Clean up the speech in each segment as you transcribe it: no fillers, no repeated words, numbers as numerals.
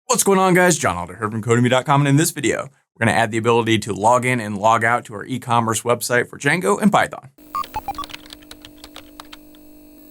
What's going on, guys? John Alder here from Codemy.com, and in this video, we're going to add the ability to log in and log out to our e-commerce website for Django and Python.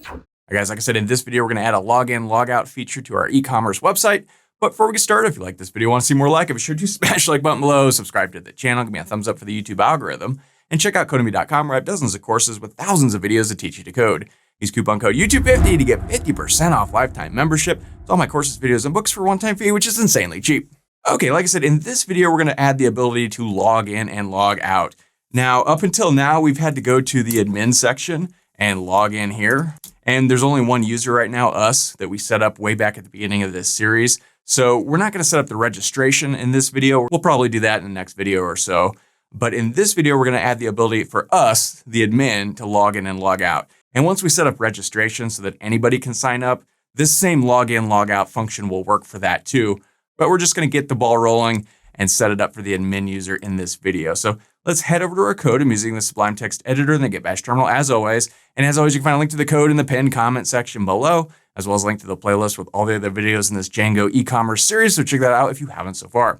All right, guys, like I said, in this video, we're going to add a login, logout feature to our e-commerce website. But before we get started, if you like this video, want to see more like it, be sure to smash the like button below, subscribe to the channel, give me a thumbs up for the YouTube algorithm, and check out Codemy.com, where I have dozens of courses with thousands of videos that teach you to code. Use coupon code YouTube50 to get 50% off lifetime membership to all my courses, videos, and books for a one-time fee, which is insanely cheap. Okay, like I said, in this video, we're going to add the ability to log in and log out. Now, up until now, we've had to go to the admin section and log in here. And there's only one user right now, us, that we set up way back at the beginning of this series. So we're not going to set up the registration in this video. We'll probably do that in the next video or so. But in this video, we're going to add the ability for us, the admin, to log in and log out. And once we set up registration so that anybody can sign up, this same login, logout function will work for that too. But we're just going to get the ball rolling and set it up for the admin user in this video. So let's head over to our code. I'm using the Sublime Text Editor and the Get Bash terminal as always. And as always, you can find a link to the code in the pinned comment section below, as well as a link to the playlist with all the other videos in this Django e-commerce series. So check that out if you haven't so far.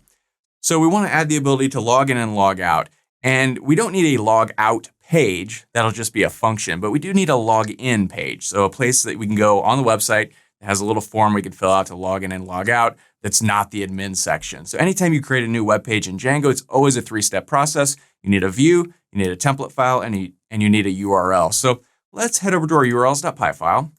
So we want to add the ability to log in and log out. And we don't need a log out page. That'll just be a function, but we do need a log in page. So a place that we can go on the website that has a little form we can fill out to log in and log out. That's not the admin section. So anytime you create a new web page in Django, it's always a three-step process. You need a view, you need a template file, and you need a URL. So let's head over to our urls.py file.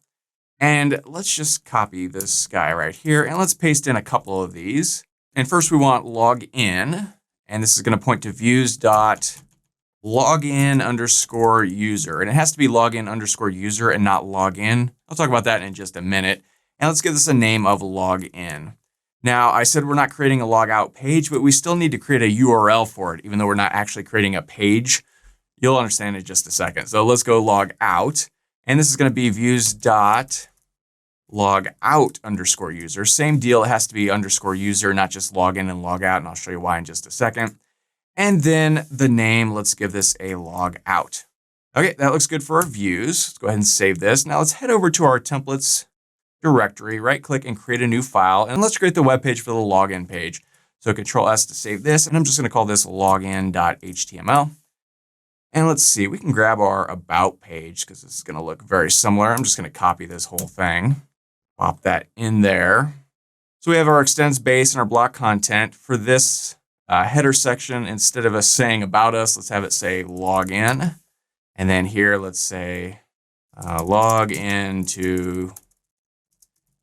And let's just copy this guy right here. And let's paste in a couple of these. And first we want log in. And this is going to point to views.login_user. And it has to be login_user and not login. I'll talk about that in just a minute. And let's give this a name of login. Now, I said we're not creating a logout page, but we still need to create a URL for it, even though we're not actually creating a page. You'll understand in just a second. So let's go log out. And this is going to be views.logout_user. Same deal. It has to be _user, not just login and log out. And I'll show you why in just a second. And then the name, let's give this a logout. Okay, that looks good for our views. Let's go ahead and save this. Now let's head over to our templates directory, right click and create a new file. And let's create the web page for the login page. So Control S to save this. And I'm just going to call this login.html. And let's see, we can grab our about page because this is going to look very similar. I'm just going to copy this whole thing, pop that in there. So we have our extends base and our block content. For this header section, instead of us saying about us, let's have it say login. And then here, let's say log into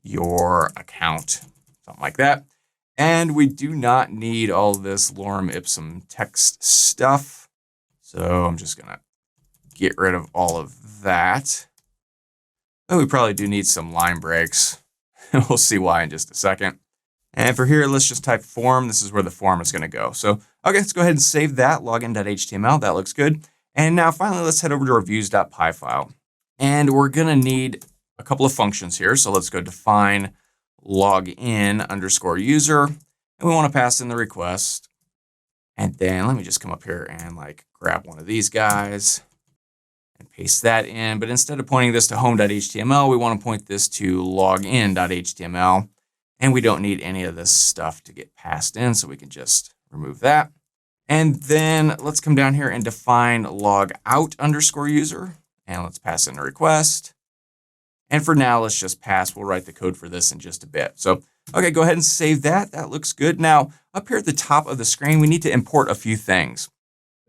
your account, something like that. And we do not need all this lorem ipsum text stuff. So I'm just going to get rid of all of that. Oh, we probably do need some line breaks. We'll see why in just a second. And for here, let's just type form. This is where the form is going to go. So, okay, let's go ahead and save that, login.html. That looks good. And now finally, let's head over to our views.py file. And we're going to need a couple of functions here. So let's go define login_user. And we want to pass in the request. And then let me just come up here and grab one of these guys and paste that in. But instead of pointing this to home.html, we want to point this to login.html. And we don't need any of this stuff to get passed in, so we can just remove that. And then let's come down here and define logout_user. And let's pass in a request. And for now, let's just pass. We'll write the code for this in just a bit. So, okay, go ahead and save that. That looks good. Now, up here at the top of the screen, we need to import a few things.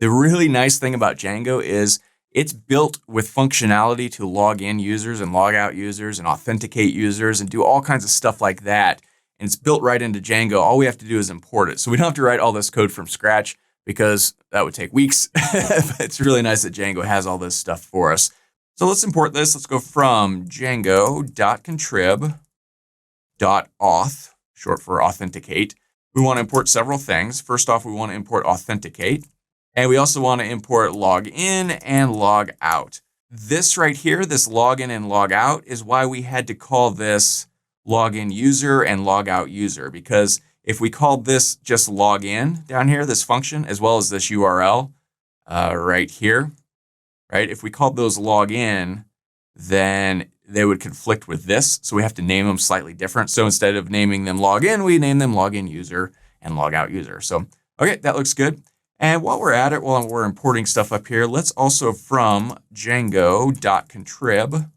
The really nice thing about Django is it's built with functionality to log in users and log out users and authenticate users and do all kinds of stuff like that. And it's built right into Django. All we have to do is import it. So we don't have to write all this code from scratch because that would take weeks. But it's really nice that Django has all this stuff for us. So let's import this. Let's go from django.contrib.auth, short for authenticate. We want to import several things. First off, we want to import authenticate. And we also want to import login and log out. This right here, this login and log out, is why we had to call this login user and log out user. Because if we called this just login down here, this function, as well as this URL right here, right? If we called those login, then they would conflict with this. So we have to name them slightly different. So instead of naming them login, we name them login user and logout user. So, okay, that looks good. And while we're at it, while we're importing stuff up here, let's also from Django.contrib,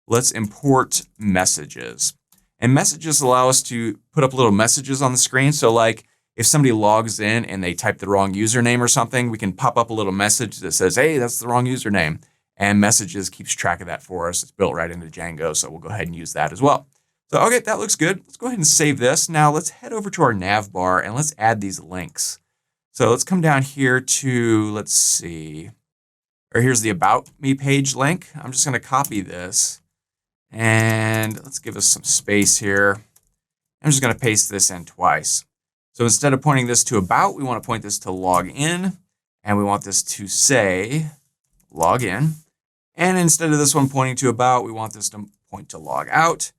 let's import messages. And messages allow us to put up little messages on the screen. So like if somebody logs in and they type the wrong username or something, we can pop up a little message that says, hey, that's the wrong username. And messages keeps track of that for us. It's built right into Django. So we'll go ahead and use that as well. So, okay, that looks good. Let's go ahead and save this. Now let's head over to our nav bar and let's add these links. So let's come down here to, let's see, or here's the About Me page link. I'm just going to copy this and let's give us some space here. I'm just going to paste this in twice. So instead of pointing this to About, we want to point this to Login, and we want this to say Login. And instead of this one pointing to About, we want this to point to Logout.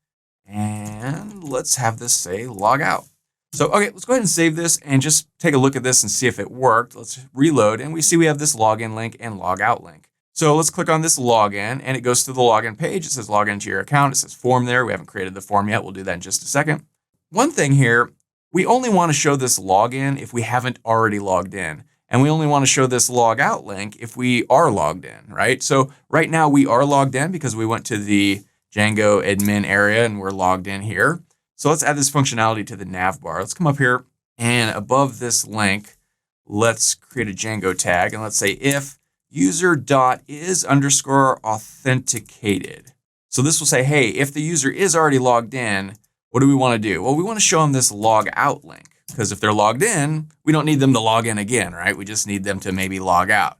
And let's have this say Logout. So, okay, let's go ahead and save this and just take a look at this and see if it worked. Let's reload, and we see we have this login link and logout link. So let's click on this login, and it goes to the login page. It says log into your account. It says form there. We haven't created the form yet. We'll do that in just a second. One thing here, we only want to show this login if we haven't already logged in. And we only want to show this logout link if we are logged in, right? So right now we are logged in because we went to the Django admin area and we're logged in here. So let's add this functionality to the nav bar. Let's come up here and above this link, let's create a Django tag and let's say if user.is_authenticated. So this will say, hey, if the user is already logged in, what do we want to do? Well, we want to show them this logout link because if they're logged in, we don't need them to log in again, right? We just need them to maybe log out.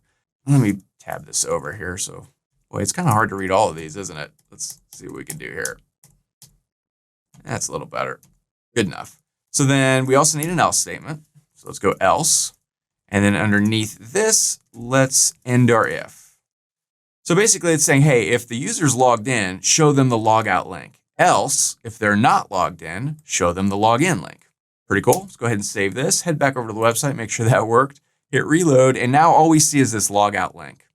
Let me tab this over here. So, boy, it's kind of hard to read all of these, isn't it? Let's see what we can do here. That's a little better. Good enough. So then we also need an else statement. So let's go else. And then underneath this, let's end our if. So basically it's saying, hey, if the user's logged in, show them the logout link. Else, if they're not logged in, show them the login link. Pretty cool. Let's go ahead and save this. Head back over to the website, make sure that worked. Hit reload. And now all we see is this logout link,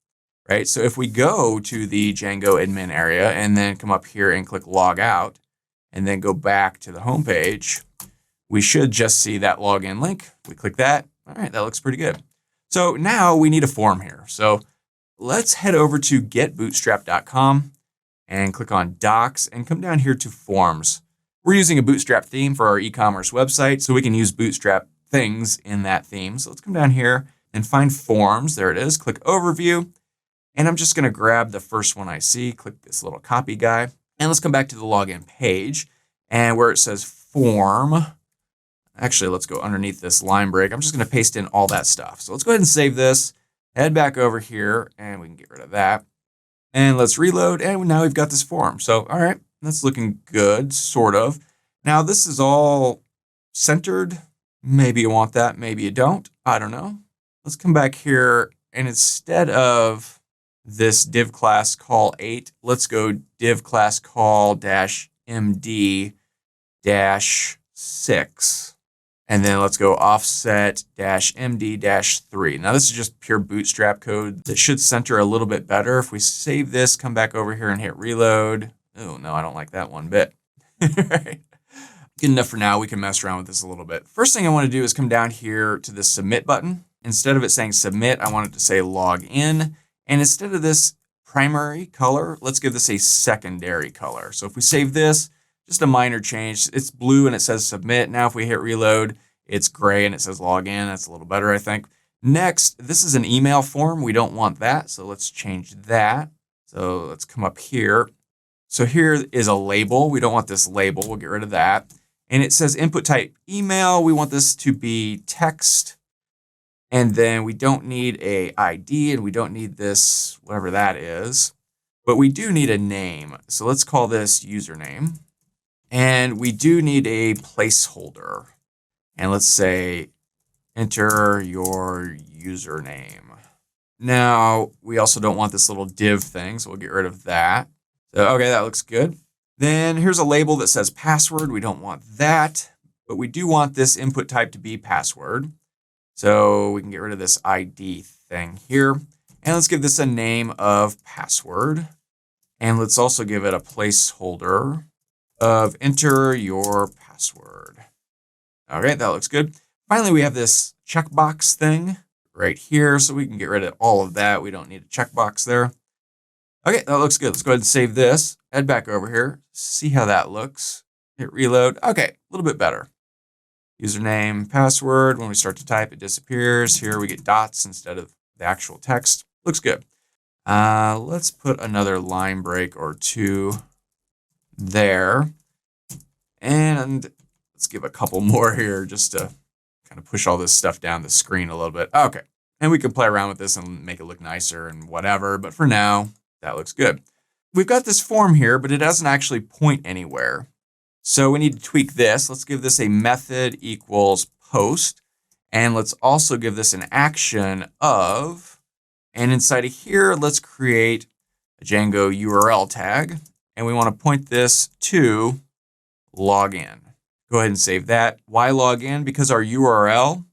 right? So if we go to the Django admin area and then come up here and click logout, and then go back to the home page, we should just see that login link. We click that. All right, that looks pretty good. So now we need a form here. So let's head over to getbootstrap.com and click on docs and come down here to forms. We're using a Bootstrap theme for our e-commerce website, so we can use Bootstrap things in that theme. So let's come down here and find forms. There it is. Click overview. And I'm just going to grab the first one I see. Click this little copy guy. And let's come back to the login page and where it says form. Actually, let's go underneath this line break. I'm just going to paste in all that stuff. So let's go ahead and save this, head back over here, and we can get rid of that. And let's reload, and now we've got this form. So, all right, that's looking good, sort of. Now, this is all centered. Maybe you want that, maybe you don't. I don't know. Let's come back here, and instead of this div class call 8, let's go div class call -md -6. And then let's go offset -md -3. Now this is just pure Bootstrap code that should center a little bit better. If we save this, come back over here and hit reload. Oh no, I don't like that one bit. Right. Good enough for now. We can mess around with this a little bit. First thing I want to do is come down here to the submit button. Instead of it saying submit, I want it to say log in. And instead of this primary color, let's give this a secondary color. So if we save this, just a minor change. It's blue and it says submit. Now if we hit reload, it's gray and it says log in. That's a little better, I think. Next, this is an email form. We don't want that. So let's change that. So let's come up here. So here is a label. We don't want this label. We'll get rid of that. And it says input type email. We want this to be text. And then we don't need a ID and we don't need this, whatever that is, but we do need a name. So let's call this username. And we do need a placeholder. And let's say, enter your username. Now, we also don't want this little div thing, so we'll get rid of that. So, okay, that looks good. Then here's a label that says password. We don't want that, but we do want this input type to be password. So we can get rid of this ID thing here. And let's give this a name of password. And let's also give it a placeholder of enter your password. Okay, that looks good. Finally, we have this checkbox thing right here, so we can get rid of all of that. We don't need a checkbox there. Okay, that looks good. Let's go ahead and save this. Head back over here, see how that looks. Hit reload. Okay, a little bit better. Username, password. When we start to type, it disappears. Here we get dots instead of the actual text. Looks good. Let's put another line break or two there. And let's give a couple more here just to kind of push all this stuff down the screen a little bit. Okay. And we can play around with this and make it look nicer and whatever. But for now, that looks good. We've got this form here, but it doesn't actually point anywhere. So we need to tweak this. Let's give this a method equals post. And let's also give this an action of, and inside of here, let's create a Django URL tag. And we want to point this to login. Go ahead and save that. Why login? Because our URL,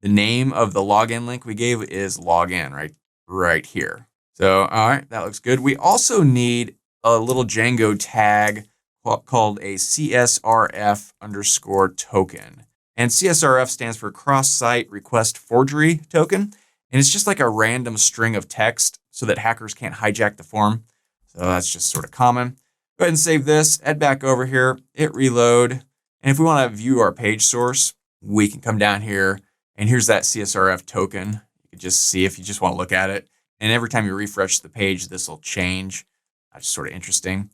the name of the login link we gave is login right here. So, all right, that looks good. We also need a little Django tag called a CSRF _token. And CSRF stands for cross-site request forgery token. And it's just like a random string of text so that hackers can't hijack the form. So that's just sort of common. Go ahead and save this, head back over here, hit reload. And if we want to view our page source, we can come down here and here's that CSRF token. You can just see if you just want to look at it. And every time you refresh the page, this will change. That's sort of interesting.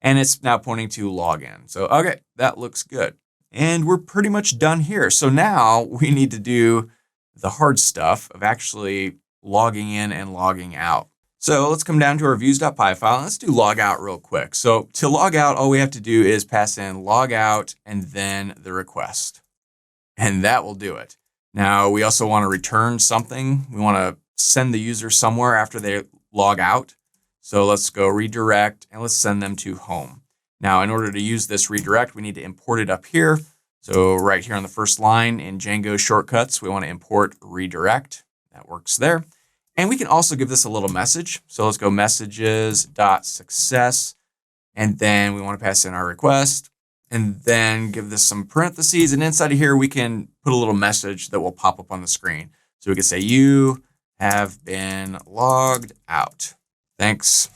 And it's now pointing to login. So, okay, that looks good. And we're pretty much done here. So now we need to do the hard stuff of actually logging in and logging out. So let's come down to our views.py file and let's do logout real quick. So to log out, all we have to do is pass in logout and then the request. And that will do it. Now we also want to return something. We want to send the user somewhere after they log out. So let's go redirect and let's send them to home. Now, in order to use this redirect, we need to import it up here. So right here on the first line in Django shortcuts, we want to import redirect. That works there. And we can also give this a little message. So let's go messages.success. And then we want to pass in our request and then give this some parentheses. And inside of here, we can put a little message that will pop up on the screen. So we can say, you have been logged out. Thanks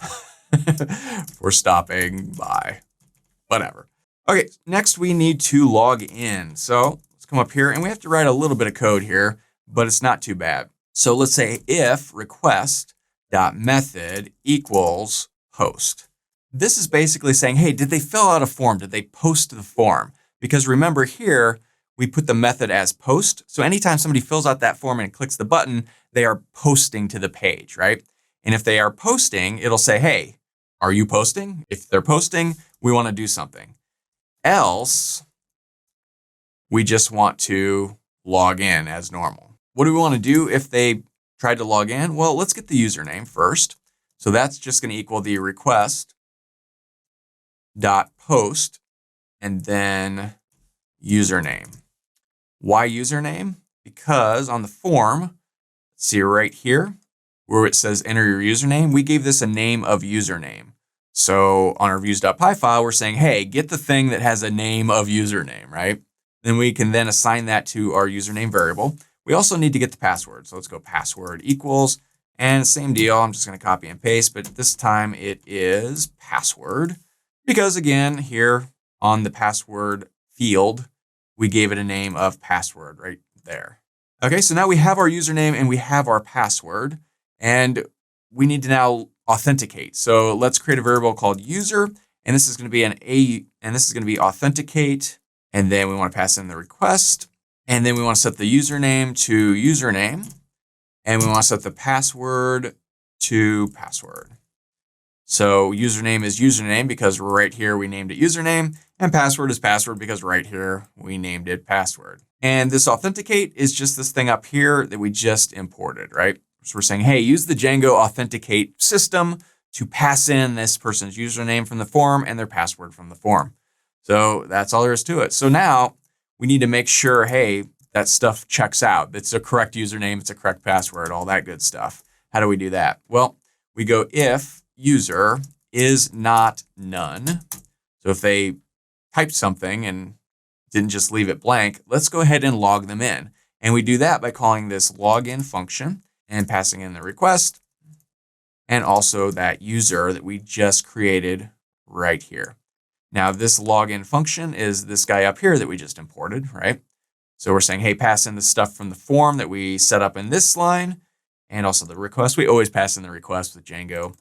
for stopping by. Whatever. Okay, next we need to log in. So let's come up here and we have to write a little bit of code here, but it's not too bad. So let's say if request.method equals post. This is basically saying, hey, did they fill out a form? Did they post the form? Because remember here, we put the method as post. So anytime somebody fills out that form and clicks the button, they are posting to the page, right? And if they are posting, it'll say, hey, are you posting? If they're posting, we want to do something. Else, we just want to log in as normal. What do we want to do if they tried to log in? Well, let's get the username first. So that's just going to equal the request.post and then username. Why username? Because on the form, let's see right here, where it says enter your username, we gave this a name of username. So on our views.py file, we're saying, hey, get the thing that has a name of username, right? Then we can then assign that to our username variable. We also need to get the password. So let's go password equals, and same deal. I'm just going to copy and paste, but this time it is password because again, here on the password field, we gave it a name of password right there. Okay, so now we have our username and we have our password. And we need to now authenticate. So let's create a variable called user, and this is going to be authenticate. And then we want to pass in the request, and then we want to set the username to username, and we want to set the password to password. So username is username because right here we named it username, and password is password because right here we named it password. And this authenticate is just this thing up here that we just imported, right? So we're saying, hey, use the Django Authenticate system to pass in this person's username from the form and their password from the form. So that's all there is to it. So now we need to make sure, hey, that stuff checks out. It's a correct username, it's a correct password, all that good stuff. How do we do that? Well, we go if user is not none. So if they typed something and didn't just leave it blank, let's go ahead and log them in. And we do that by calling this login function and passing in the request and also that user that we just created right here. Now this login function is this guy up here that we just imported, right? So we're saying, hey, pass in the stuff from the form that we set up in this line and also the request. We always pass in the request with Django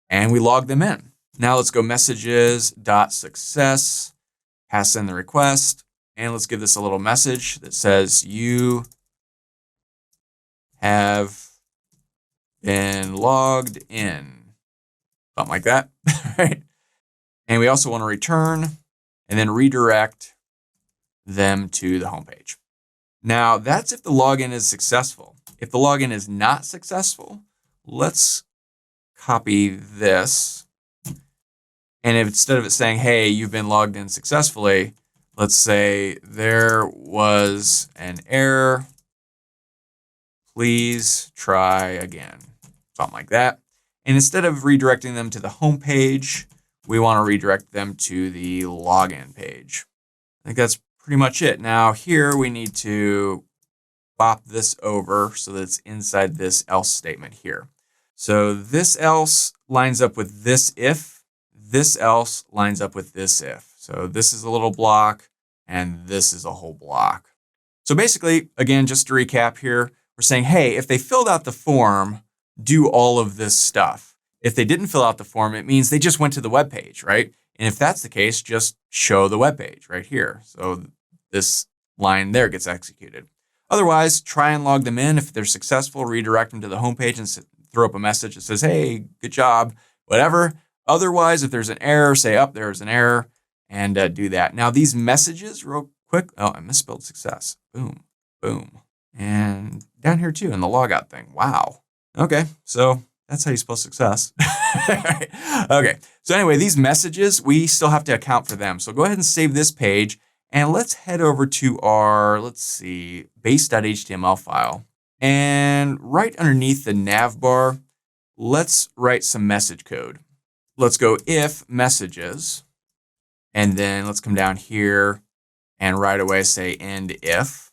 and we log them in. Now let's go messages.success, pass in the request, and let's give this a little message that says you have been logged in, something like that, right? And we also want to return and then redirect them to the homepage. Now that's if the login is successful. If the login is not successful, let's copy this. And if instead of it saying, hey, you've been logged in successfully, let's say there was an error. Please try again, something like that. And instead of redirecting them to the home page, we want to redirect them to the login page. I think that's pretty much it. Now here we need to bop this over so that it's inside this else statement here. So this else lines up with this if, this else lines up with this if. So this is a little block and this is a whole block. So basically, again, just to recap here, we're saying, hey, if they filled out the form, do all of this stuff. If they didn't fill out the form, it means they just went to the web page, right? And if that's the case, just show the web page right here. So this line there gets executed. Otherwise, try and log them in. If they're successful, redirect them to the home page and throw up a message that says, hey, good job, whatever. Otherwise, if there's an error, say, oh, there's an error, and do that. Now, these messages, real quick. Oh, I misspelled success. Boom, boom. And down here too in the logout thing. Wow. Okay, so that's how you spell success. Okay, so anyway, these messages, we still have to account for them. So go ahead and save this page and let's head over to our, let's see, base.html file. And right underneath the navbar, let's write some message code. Let's go if messages, and then let's come down here and right away say end if.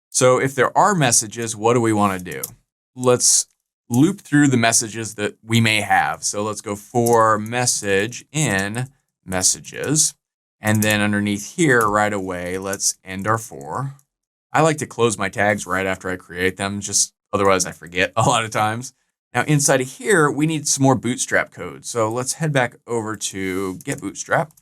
So if there are messages, what do we want to do? Let's loop through the messages that we may have. So let's go for message in messages. And then underneath here right away, let's end our for. I like to close my tags right after I create them, just otherwise I forget a lot of times. Now inside of here, we need some more Bootstrap code. So let's head back over to Get Bootstrap.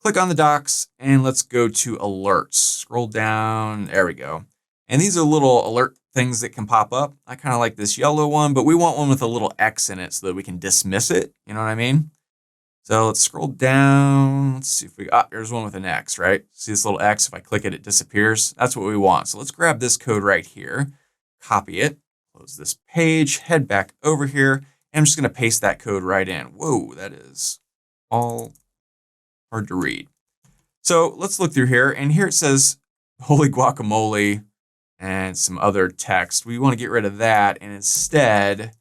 Click on the docs and let's go to alerts. Scroll down, there we go. And these are little alert things that can pop up. I kind of like this yellow one, but we want one with a little X in it so that we can dismiss it. You know what I mean? So let's scroll down. Let's see if we, there's one with an X, right? See this little X, if I click it, it disappears. That's what we want. So let's grab this code right here, copy it, close this page, head back over here, and I'm just gonna paste that code right in. Whoa, that is all hard to read. So let's look through here, and here it says, holy guacamole, and some other text. We want to get rid of that and instead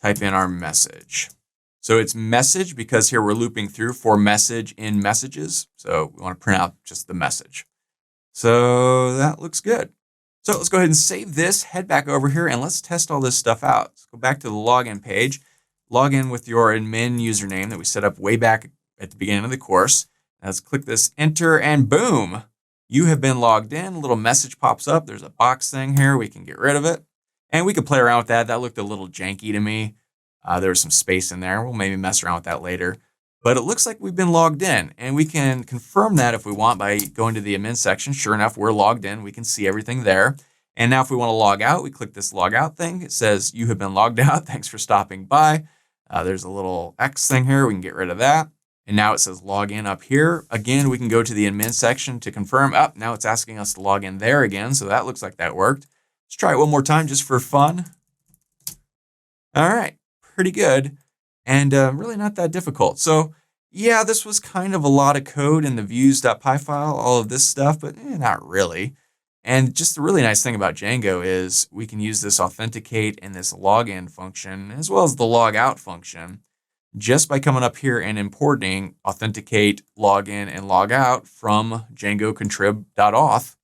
type in our message. So it's message because here we're looping through for message in messages. So we want to print out just the message. So that looks good. So let's go ahead and save this, head back over here, and let's test all this stuff out. Let's go back to the login page, log in with your admin username that we set up way back at the beginning of the course. Let's click this enter and boom. You have been logged in. A little message pops up. There's a box thing here. We can get rid of it. And we could play around with that. That looked a little janky to me. There was some space in there. We'll maybe mess around with that later. But it looks like we've been logged in. And we can confirm that if we want by going to the admin section. Sure enough, we're logged in. We can see everything there. And now if we want to log out, we click this log out thing. It says you have been logged out. Thanks for stopping by. There's a little X thing here. We can get rid of that. And now it says log in up here. Again, we can go to the admin section to confirm. Now it's asking us to log in there again. So that looks like that worked. Let's try it one more time just for fun. All right, pretty good. And really not that difficult. So yeah, this was kind of a lot of code in the views.py file, all of this stuff, but not really. And just the really nice thing about Django is we can use this authenticate and this login function as well as the logout function just by coming up here and importing Authenticate, Login, and Logout from Django contrib.auth.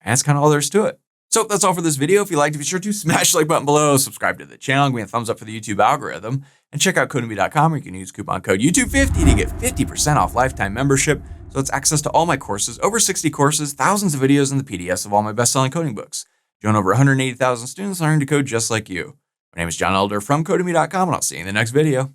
And that's kind of all there is to it. So that's all for this video. If you liked it, be sure to smash the like button below, subscribe to the channel, give me a thumbs up for the YouTube algorithm, and check out codemy.com where you can use coupon code YouTube50 to get 50% off lifetime membership. So it's access to all my courses, over 60 courses, thousands of videos, and the PDFs of all my best-selling coding books. Join over 180,000 students learning to code just like you. My name is John Elder from codemy.com, and I'll see you in the next video.